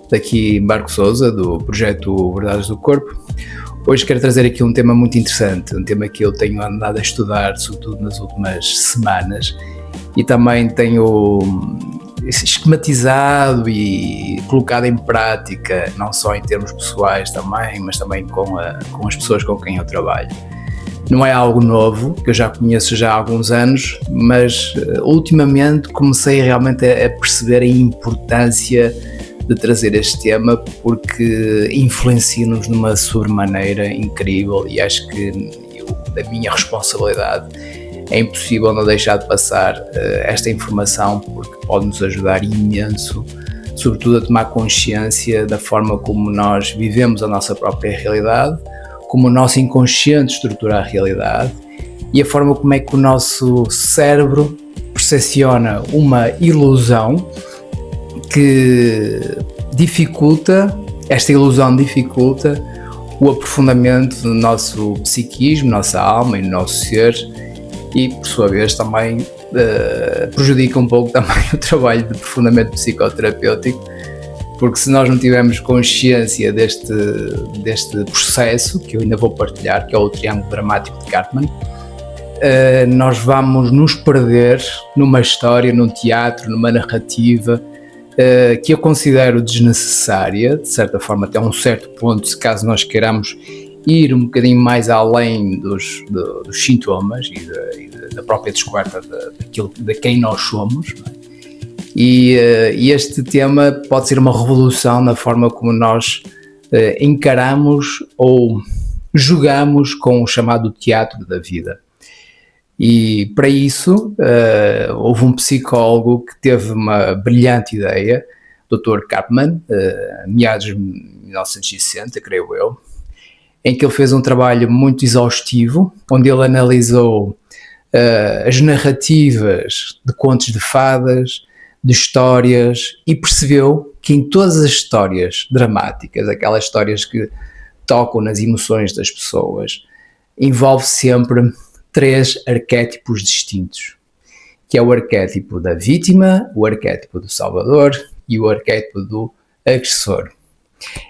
daqui Marco Souza, do projeto Verdades do Corpo. Hoje quero trazer aqui um tema muito interessante, um tema que eu tenho andado a estudar, sobretudo nas últimas semanas, e também tenho esquematizado e colocado em prática, não só em termos pessoais também, mas também com as pessoas com quem eu trabalho. Não é algo novo, que eu já conheço já há alguns anos, mas ultimamente comecei realmente a perceber a importância de trazer este tema, porque influencia-nos numa sobremaneira incrível, e acho que da minha responsabilidade é impossível não deixar de passar esta informação, porque pode nos ajudar imenso, sobretudo a tomar consciência da forma como nós vivemos a nossa própria realidade, como o nosso inconsciente estrutura a realidade e a forma como é que o nosso cérebro percepciona uma ilusão que esta ilusão dificulta o aprofundamento do nosso psiquismo, nossa alma e no nosso ser, e por sua vez também prejudica um pouco também o trabalho de aprofundamento psicoterapêutico, porque se nós não tivermos consciência deste processo, que eu ainda vou partilhar, que é o triângulo dramático de Karpman, nós vamos nos perder numa história, num teatro, numa narrativa que eu considero desnecessária, de certa forma até um certo ponto, se caso nós queiramos ir um bocadinho mais além dos sintomas e da própria descoberta de quem nós somos, não é? E este tema pode ser uma revolução na forma como nós encaramos ou jogamos com o chamado teatro da vida. E para isso houve um psicólogo que teve uma brilhante ideia, Dr. Karpman, meados de 1960, creio eu, em que ele fez um trabalho muito exaustivo, onde ele analisou as narrativas de contos de fadas, de histórias, e percebeu que em todas as histórias dramáticas, aquelas histórias que tocam nas emoções das pessoas, envolve sempre 3 arquétipos distintos, que é o arquétipo da vítima, o arquétipo do salvador e o arquétipo do agressor.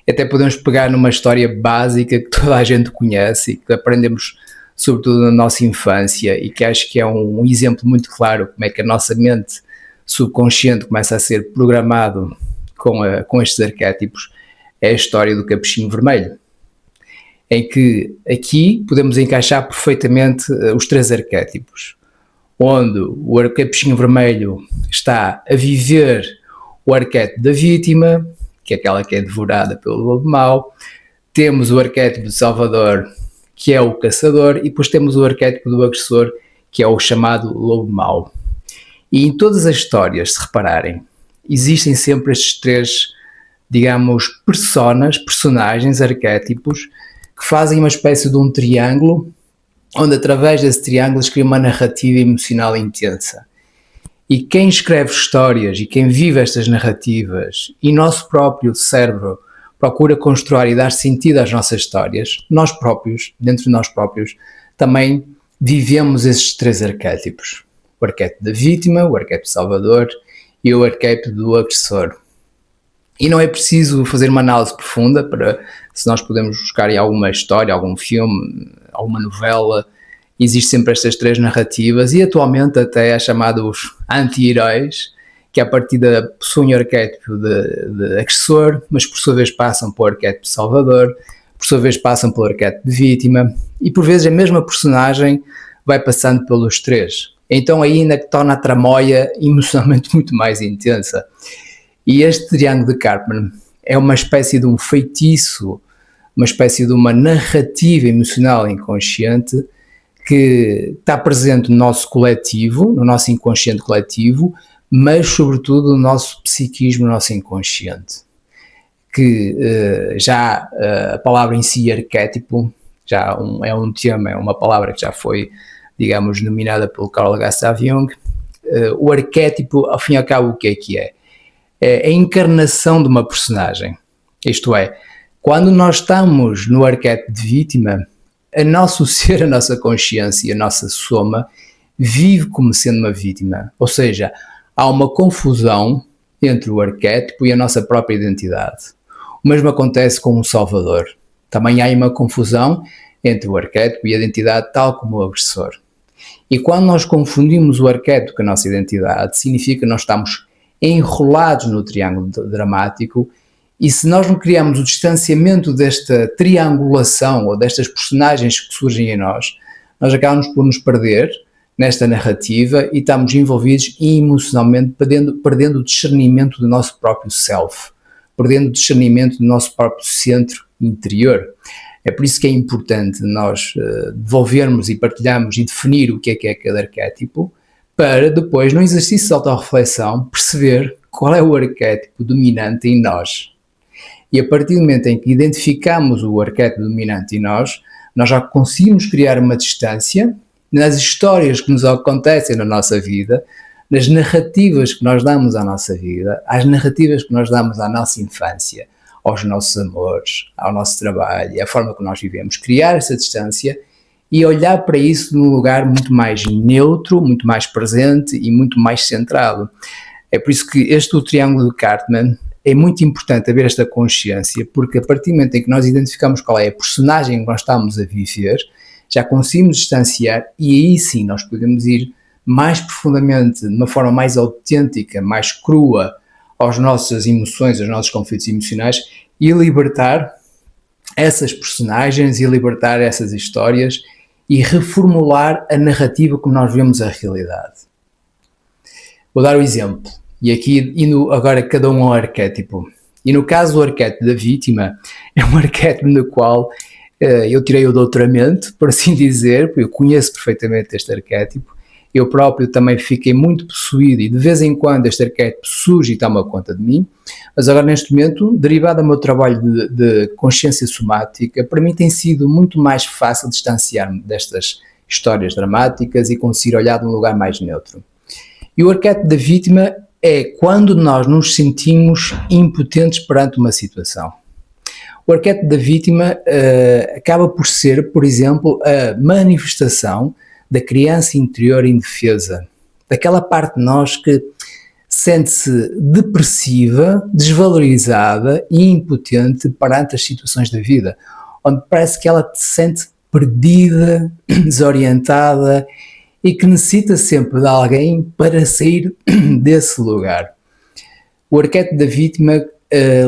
Até podemos pegar numa história básica que toda a gente conhece e que aprendemos sobretudo na nossa infância, e que acho que é um exemplo muito claro como é que a nossa mente subconsciente começa a ser programado com estes arquétipos. É a história do Capuchinho Vermelho, em que aqui podemos encaixar perfeitamente os 3 arquétipos, onde o Capuchinho Vermelho está a viver o arquétipo da vítima, que é aquela que é devorada pelo lobo mau. Temos o arquétipo do salvador, que é o caçador, e depois temos o arquétipo do agressor, que é o chamado lobo mau. E em todas as histórias, se repararem, existem sempre estes 3, digamos, personagens, arquétipos, que fazem uma espécie de um triângulo, onde através desse triângulo se cria uma narrativa emocional intensa. E quem escreve histórias e quem vive estas narrativas, e nosso próprio cérebro procura construir e dar sentido às nossas histórias, nós próprios, dentro de nós próprios, também vivemos esses 3 arquétipos. O arquétipo da vítima, o arquétipo do salvador e o arquétipo do agressor. E não é preciso fazer uma análise profunda para, se nós podemos buscar em alguma história, algum filme, alguma novela, existem sempre estas 3 narrativas, e atualmente até é chamado os anti-heróis, que à partida possuem o arquétipo de agressor, mas por sua vez passam pelo arquétipo de salvador, por sua vez passam pelo arquétipo de vítima, e por vezes a mesma personagem vai passando pelos 3. Então aí ainda que torna a tramóia emocionalmente muito mais intensa. E este triângulo de Karpman é uma espécie de um feitiço, uma espécie de uma narrativa emocional inconsciente que está presente no nosso coletivo, no nosso inconsciente coletivo, mas sobretudo no nosso psiquismo, no nosso inconsciente. Que já a palavra em si, arquétipo, já é um tema, é uma palavra que já foi, digamos, nominada pelo Carl Gustav Jung. O arquétipo, ao fim e ao cabo, o que é? É a encarnação de uma personagem. Isto é, quando nós estamos no arquétipo de vítima, o nosso ser, a nossa consciência, a nossa soma, vive como sendo uma vítima. Ou seja, há uma confusão entre o arquétipo e a nossa própria identidade. O mesmo acontece com o Salvador. Também há uma confusão entre o arquétipo e a identidade, tal como o agressor. E quando nós confundimos o arquétipo com a nossa identidade, significa que nós estamos enrolados no triângulo dramático, e se nós não criamos o distanciamento desta triangulação ou destas personagens que surgem em nós acabamos por nos perder nesta narrativa e estamos envolvidos emocionalmente, perdendo o discernimento do nosso próprio self, perdendo o discernimento do nosso próprio centro interior. É por isso que é importante nós devolvermos e partilharmos e definir o que é cada arquétipo, para depois, no exercício de autorreflexão, perceber qual é o arquétipo dominante em nós. E a partir do momento em que identificamos o arquétipo dominante em nós já conseguimos criar uma distância nas histórias que nos acontecem na nossa vida, nas narrativas que nós damos à nossa vida, às narrativas que nós damos à nossa infância, aos nossos amores, ao nosso trabalho, à forma que nós vivemos. Criar essa distância e olhar para isso num lugar muito mais neutro, muito mais presente e muito mais centrado. É por isso que o triângulo de Cartman é muito importante haver esta consciência, porque a partir do momento em que nós identificamos qual é a personagem que nós estamos a viver, já conseguimos distanciar e aí sim nós podemos ir mais profundamente, de uma forma mais autêntica, mais crua, às nossas emoções, aos nossos conflitos emocionais e libertar essas personagens e libertar essas histórias e reformular a narrativa como nós vemos a realidade. Vou dar um exemplo. E aqui, agora cada um é um arquétipo. E no caso do arquétipo da vítima, é um arquétipo no qual eu tirei o doutoramento, por assim dizer, porque eu conheço perfeitamente este arquétipo. Eu próprio também fiquei muito possuído e de vez em quando este arquétipo surge e toma conta de mim. Mas agora neste momento, derivado do meu trabalho de consciência somática, para mim tem sido muito mais fácil distanciar-me destas histórias dramáticas e conseguir olhar de um lugar mais neutro. E o arquétipo da vítima é quando nós nos sentimos impotentes perante uma situação. O arquétipo da vítima acaba por ser, por exemplo, a manifestação da criança interior indefesa, daquela parte de nós que sente-se depressiva, desvalorizada e impotente perante as situações da vida, onde parece que ela se sente perdida, desorientada e que necessita sempre de alguém para sair desse lugar. O arquétipo da vítima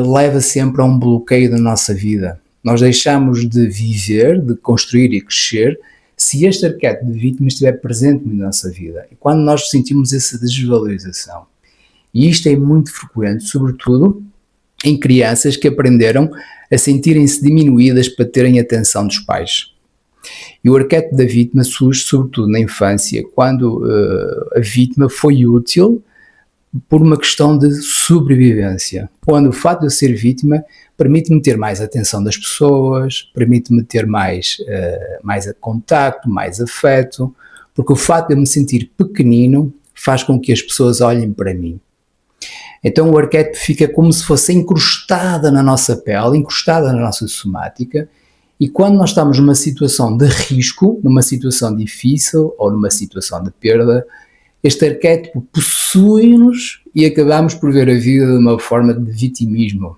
leva sempre a um bloqueio da nossa vida. Nós deixamos de viver, de construir e crescer, se este arquétipo de vítima estiver presente na nossa vida. E quando nós sentimos essa desvalorização. E isto é muito frequente, sobretudo em crianças que aprenderam a sentirem-se diminuídas para terem a atenção dos pais. E o arquétipo da vítima surge sobretudo na infância, quando a vítima foi útil por uma questão de sobrevivência. Quando o fato de eu ser vítima permite-me ter mais atenção das pessoas, permite-me ter mais contacto, mais afeto, porque o fato de eu me sentir pequenino faz com que as pessoas olhem para mim. Então o arquétipo fica como se fosse encrustada na nossa pele, encrustada na nossa somática, e quando nós estamos numa situação de risco, numa situação difícil ou numa situação de perda, este arquétipo possui-nos e acabamos por ver a vida de uma forma de vitimismo.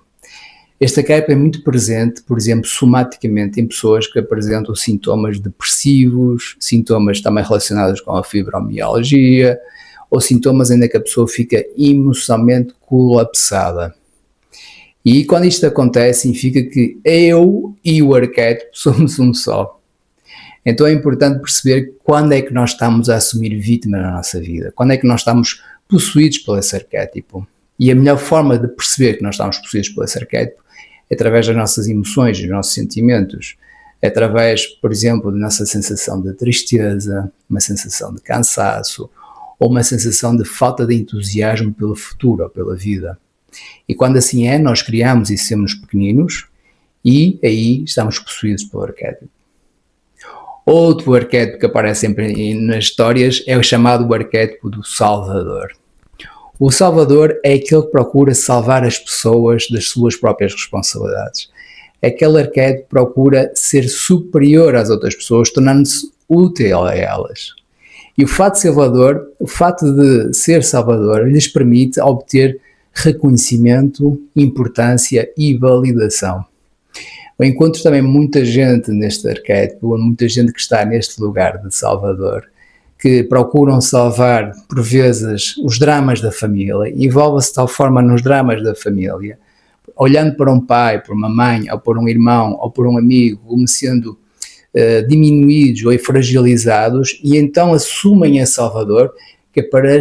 Este arquétipo é muito presente, por exemplo, somaticamente em pessoas que apresentam sintomas depressivos, sintomas também relacionados com a fibromialgia, ou sintomas ainda que a pessoa fica emocionalmente colapsada. E quando isto acontece, significa que eu e o arquétipo somos um só. Então é importante perceber quando é que nós estamos a assumir vítima na nossa vida, quando é que nós estamos possuídos por esse arquétipo. E a melhor forma de perceber que nós estamos possuídos por esse arquétipo é através das nossas emoções, dos nossos sentimentos, é através, por exemplo, da nossa sensação de tristeza, uma sensação de cansaço, ou uma sensação de falta de entusiasmo pelo futuro ou pela vida. E quando assim é, nós criamos e somos pequeninos e aí estamos possuídos pelo arquétipo. Outro arquétipo que aparece sempre nas histórias é o chamado arquétipo do Salvador. O Salvador é aquele que procura salvar as pessoas das suas próprias responsabilidades. É aquele arquétipo que procura ser superior às outras pessoas, tornando-se útil a elas. E o fato de ser salvador lhes permite obter reconhecimento, importância e validação. Eu encontro também muita gente neste arquétipo, muita gente que está neste lugar de salvador, que procuram salvar, por vezes, os dramas da família, envolve-se de tal forma nos dramas da família, olhando para um pai, por uma mãe, ou por um irmão, ou por um amigo, como sendo diminuídos ou fragilizados, e então assumem a Salvador, que é para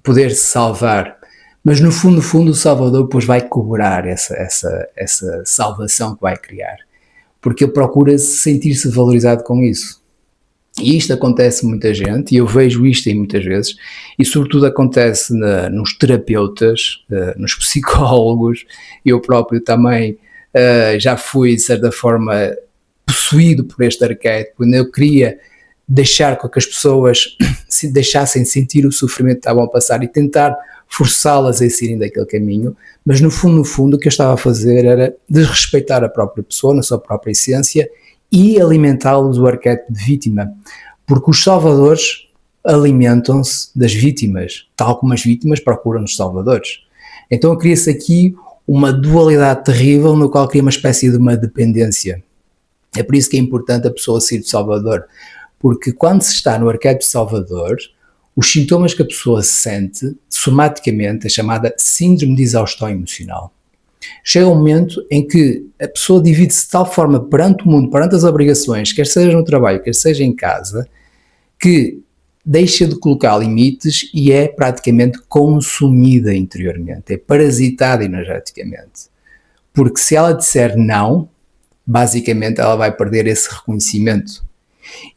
poder se salvar. Mas no fundo o Salvador depois vai cobrar essa salvação que vai criar, porque ele procura sentir-se valorizado com isso. E isto acontece muita gente, e eu vejo isto muitas vezes, e sobretudo acontece nos terapeutas, nos psicólogos. Eu próprio também já fui, de certa forma, possuído por este arquétipo, quando eu queria deixar com que as pessoas se deixassem sentir o sofrimento que estavam a passar e tentar forçá-las a saírem daquele caminho, mas no fundo o que eu estava a fazer era desrespeitar a própria pessoa, na sua própria essência, e alimentá-los do arquétipo de vítima, porque os salvadores alimentam-se das vítimas, tal como as vítimas procuram os salvadores. Então cria-se aqui uma dualidade terrível no qual cria uma espécie de uma dependência. É por isso que é importante a pessoa sair do salvador, porque quando se está no arquétipo de salvador, os sintomas que a pessoa sente, somaticamente, é chamada síndrome de exaustão emocional. Chega um momento em que a pessoa divide-se de tal forma perante o mundo, perante as obrigações, quer seja no trabalho, quer seja em casa, que deixa de colocar limites e é praticamente consumida interiormente, é parasitada energeticamente. Porque se ela disser não, basicamente ela vai perder esse reconhecimento.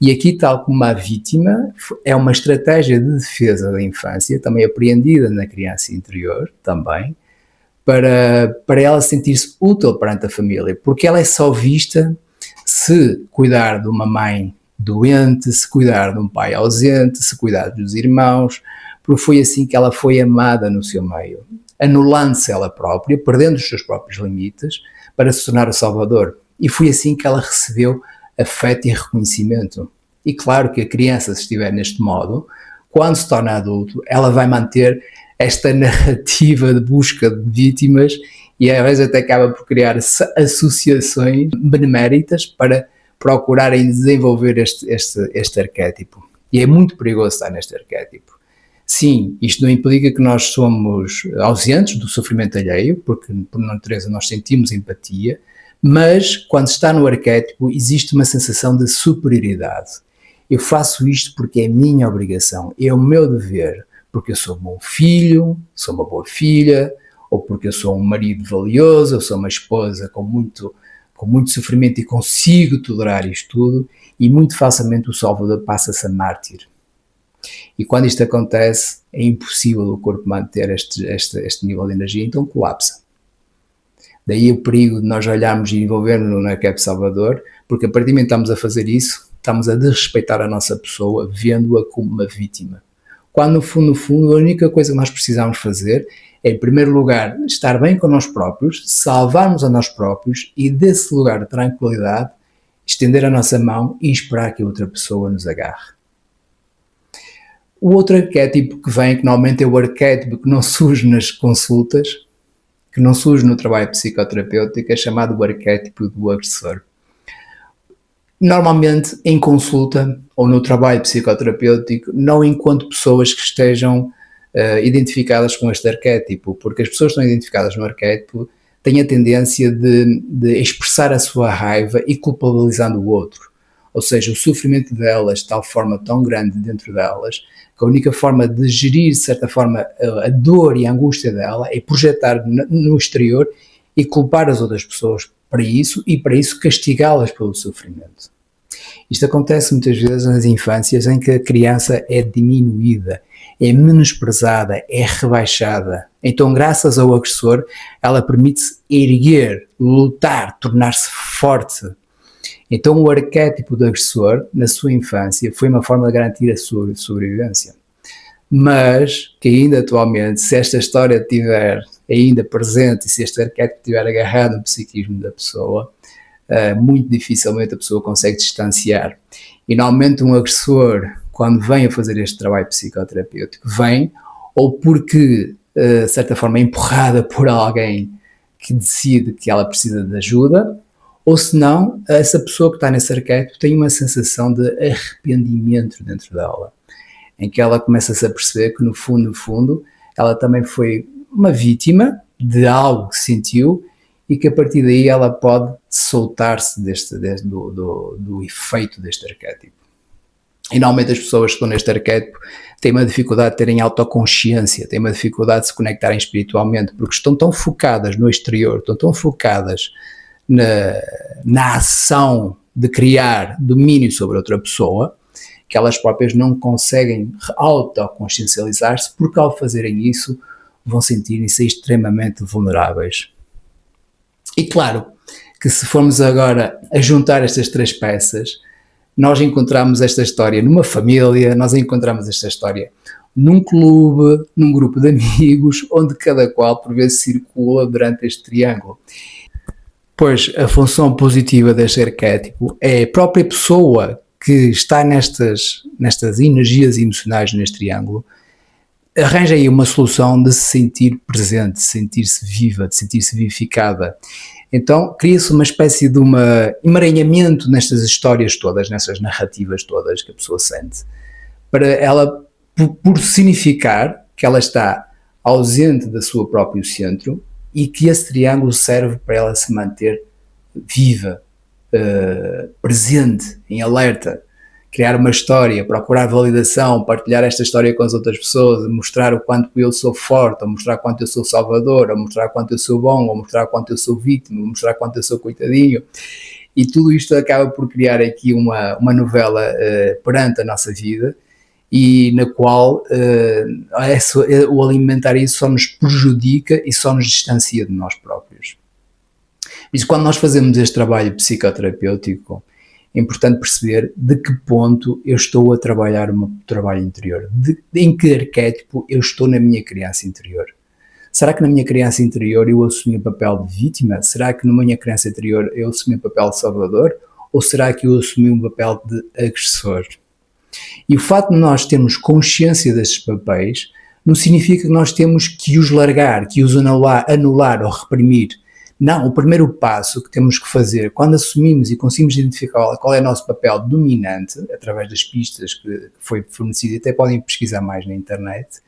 E aqui, tal como a vítima, é uma estratégia de defesa da infância, também apreendida na criança interior, também, para ela sentir-se útil perante a família, porque ela é só vista se cuidar de uma mãe doente, se cuidar de um pai ausente, se cuidar dos irmãos, porque foi assim que ela foi amada no seu meio, anulando-se ela própria, perdendo os seus próprios limites, para se tornar o salvador. E foi assim que ela recebeu afeto e reconhecimento. E claro que a criança, se estiver neste modo, quando se torna adulto, ela vai manter esta narrativa de busca de vítimas e às vezes até acaba por criar associações beneméritas para procurarem desenvolver este arquétipo. E é muito perigoso estar neste arquétipo. Sim, isto não implica que nós somos ausentes do sofrimento alheio, porque por natureza nós sentimos empatia, mas quando está no arquétipo existe uma sensação de superioridade. Eu faço isto porque é a minha obrigação, é o meu dever, porque eu sou um bom filho, sou uma boa filha, ou porque eu sou um marido valioso, eu sou uma esposa com muito sofrimento e consigo tolerar isto tudo, e muito facilmente o salvador passa-se a mártir. E quando isto acontece, é impossível o corpo manter este nível de energia, então colapsa. Daí o perigo de nós olharmos e envolvermos no arquétipo salvador, porque a partir do momento que estamos a fazer isso, estamos a desrespeitar a nossa pessoa, vendo-a como uma vítima. Quando no fundo, a única coisa que nós precisamos fazer é, em primeiro lugar, estar bem com nós próprios, salvarmos a nós próprios e, desse lugar de tranquilidade, estender a nossa mão e esperar que a outra pessoa nos agarre. O outro arquétipo que vem, que normalmente é o arquétipo que não surge nas consultas, que não surge no trabalho psicoterapêutico, é chamado o arquétipo do agressor. Normalmente, em consulta ou no trabalho psicoterapêutico, não encontro pessoas que estejam identificadas com este arquétipo, porque as pessoas que estão identificadas no arquétipo têm a tendência de expressar a sua raiva e culpabilizando o outro. Ou seja, o sofrimento delas de tal forma tão grande dentro delas, que a única forma de gerir, de certa forma, a dor e a angústia dela é projetar no exterior e culpar as outras pessoas para isso e para isso castigá-las pelo sofrimento. Isto acontece muitas vezes nas infâncias em que a criança é diminuída, é menosprezada, é rebaixada. Então, graças ao agressor, ela permite-se erguer, lutar, tornar-se forte. Então, o arquétipo do agressor, na sua infância, foi uma forma de garantir a sua sobrevivência. Mas, que ainda atualmente, se esta história estiver ainda presente e se este arquétipo estiver agarrado no psiquismo da pessoa, muito dificilmente a pessoa consegue distanciar. E normalmente um agressor, quando vem a fazer este trabalho psicoterapêutico, vem ou porque de certa forma, empurrada por alguém que decide que ela precisa de ajuda, ou se não, essa pessoa que está nesse arquétipo tem uma sensação de arrependimento dentro dela, em que ela começa-se a perceber que no fundo, ela também foi uma vítima de algo que sentiu e que a partir daí ela pode soltar-se do efeito deste arquétipo. E normalmente as pessoas que estão neste arquétipo têm uma dificuldade de terem autoconsciência, têm uma dificuldade de se conectarem espiritualmente, porque estão tão focadas no exterior, estão tão focadas na ação de criar domínio sobre outra pessoa, que elas próprias não conseguem autoconsciencializar-se, porque ao fazerem isso vão sentirem-se extremamente vulneráveis. E claro que se formos agora a juntar estas três peças, nós encontramos esta história numa família, nós encontramos esta história num clube, num grupo de amigos, onde cada qual por vezes circula durante este triângulo. Pois a função positiva deste arquétipo é a própria pessoa que está nestas energias emocionais neste triângulo, arranja aí uma solução de se sentir presente, de sentir-se viva, de sentir-se vivificada. Então cria-se uma espécie de emaranhamento nestas histórias todas, nessas narrativas todas que a pessoa sente, para ela, por significar que ela está ausente do seu próprio centro e que esse triângulo serve para ela se manter viva, presente, em alerta, criar uma história, procurar validação, partilhar esta história com as outras pessoas, mostrar o quanto eu sou forte, ou mostrar quanto eu sou salvador, ou mostrar quanto eu sou bom, ou mostrar quanto eu sou vítima, ou mostrar quanto eu sou coitadinho. E tudo isto acaba por criar aqui uma novela perante a nossa vida, e na qual o alimentar isso só nos prejudica e só nos distancia de nós próprios. Mas quando nós fazemos este trabalho psicoterapêutico, é importante perceber de que ponto eu estou a trabalhar o meu trabalho interior, em que arquétipo eu estou na minha criança interior. Será que na minha criança interior eu assumi o papel de vítima? Será que na minha criança interior eu assumi o papel de salvador? Ou será que eu assumi um papel de agressor? E o facto de nós termos consciência destes papéis não significa que nós temos que os largar, que os anular ou reprimir. Não, o primeiro passo que temos que fazer quando assumimos e conseguimos identificar qual é o nosso papel dominante, através das pistas que foi fornecido, e até podem pesquisar mais na internet,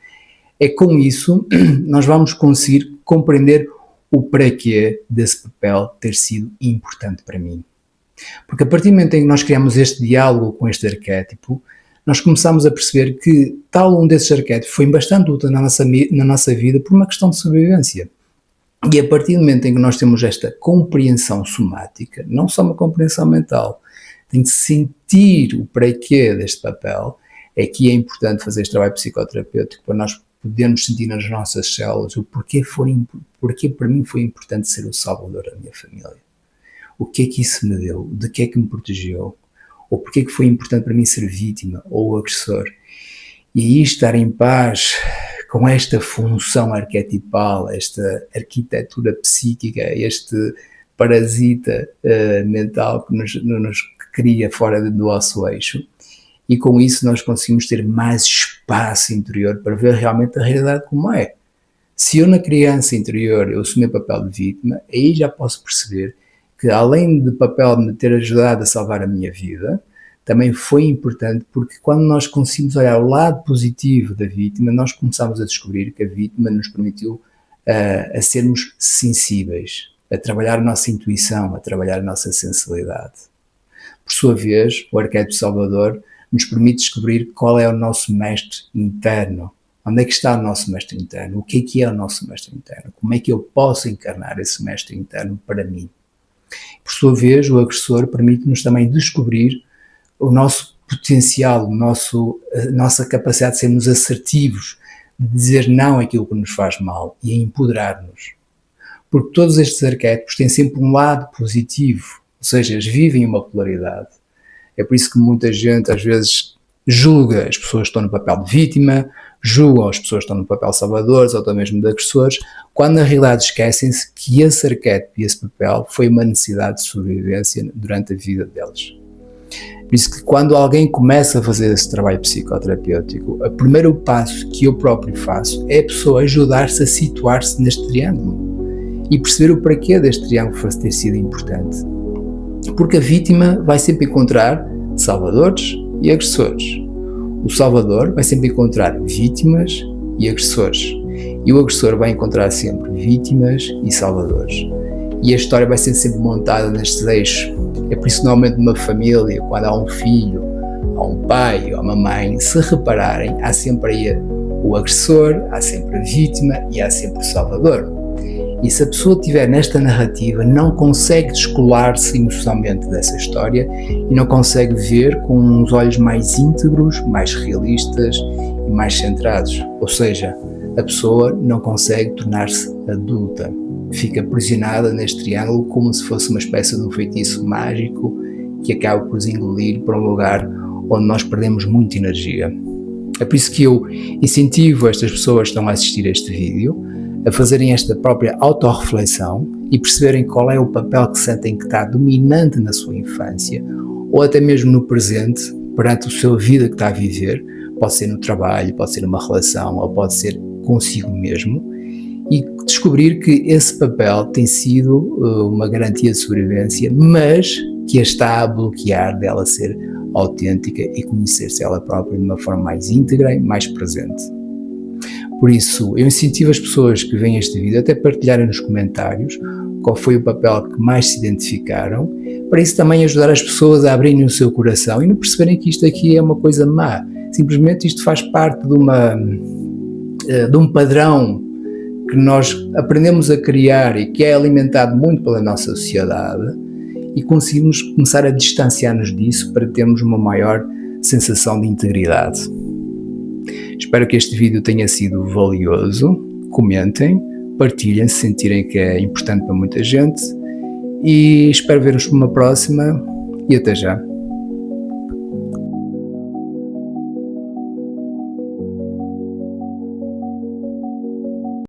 é com isso nós vamos conseguir compreender o porquê desse papel ter sido importante para mim. Porque a partir do momento em que nós criamos este diálogo com este arquétipo, nós começamos a perceber que tal um desses arquétipos foi bastante útil na nossa vida por uma questão de sobrevivência. E a partir do momento em que nós temos esta compreensão somática, não só uma compreensão mental, tem de sentir o porquê deste papel, é que é importante fazer este trabalho psicoterapêutico para nós podermos sentir nas nossas células o porquê para mim foi importante ser o salvador da minha família. O que é que isso me deu? De que é que me protegeu? Ou porquê é que foi importante para mim ser vítima ou agressor? E aí estar em paz com esta função arquetipal, esta arquitetura psíquica, este parasita mental que nos cria fora do nosso eixo, e com isso nós conseguimos ter mais espaço interior para ver realmente a realidade como é. Se eu na criança interior eu assumi o papel de vítima, aí já posso perceber que além do papel de me ter ajudado a salvar a minha vida, também foi importante porque quando nós conseguimos olhar o lado positivo da vítima, nós começamos a descobrir que a vítima nos permitiu a sermos sensíveis, a trabalhar a nossa intuição, a trabalhar a nossa sensibilidade. Por sua vez, o arquétipo Salvador nos permite descobrir qual é o nosso mestre interno. Onde é que está o nosso mestre interno? O que é o nosso mestre interno? Como é que eu posso encarnar esse mestre interno para mim? Por sua vez, o agressor permite-nos também descobrir o nosso potencial, a nossa capacidade de sermos assertivos, de dizer não àquilo que nos faz mal e a empoderar-nos. Porque todos estes arquétipos têm sempre um lado positivo, ou seja, eles vivem uma polaridade. É por isso que muita gente às vezes julga as pessoas que estão no papel de vítima, julgam as pessoas que estão no papel de salvadores ou até mesmo de agressores, quando na realidade esquecem-se que esse arquétipo e esse papel foi uma necessidade de sobrevivência durante a vida deles. Por isso que quando alguém começa a fazer esse trabalho psicoterapêutico, o primeiro passo que eu próprio faço é a pessoa ajudar-se a situar-se neste triângulo e perceber o porquê deste triângulo ter sido importante. Porque a vítima vai sempre encontrar salvadores e agressores. O salvador vai sempre encontrar vítimas e agressores. E o agressor vai encontrar sempre vítimas e salvadores. E a história vai ser sempre montada nestes eixos. É por isso que normalmente numa família, quando há um filho, há um pai ou uma mãe, se repararem, há sempre aí o agressor, há sempre a vítima e há sempre o salvador. E se a pessoa estiver nesta narrativa, não consegue descolar-se emocionalmente dessa história e não consegue ver com uns olhos mais íntegros, mais realistas e mais centrados. Ou seja, a pessoa não consegue tornar-se adulta. Fica aprisionada neste triângulo como se fosse uma espécie de um feitiço mágico que acaba por nos engolir para um lugar onde nós perdemos muita energia. É por isso que eu incentivo estas pessoas que estão a assistir a este vídeo a fazerem esta própria autorreflexão e perceberem qual é o papel que sentem que está dominante na sua infância ou até mesmo no presente, perante a sua vida que está a viver. Pode ser no trabalho, pode ser numa relação ou pode ser consigo mesmo, e descobrir que esse papel tem sido uma garantia de sobrevivência, mas que a está a bloquear dela ser autêntica e conhecer-se ela própria de uma forma mais íntegra e mais presente. Por isso, eu incentivo as pessoas que veem este vídeo até partilharem nos comentários qual foi o papel que mais se identificaram, para isso também ajudar as pessoas a abrirem o seu coração e não perceberem que isto aqui é uma coisa má. Simplesmente isto faz parte de um padrão que nós aprendemos a criar e que é alimentado muito pela nossa sociedade e conseguimos começar a distanciar-nos disso para termos uma maior sensação de integridade. Espero que este vídeo tenha sido valioso. Comentem, partilhem se sentirem que é importante para muita gente e espero ver-vos numa próxima e até já.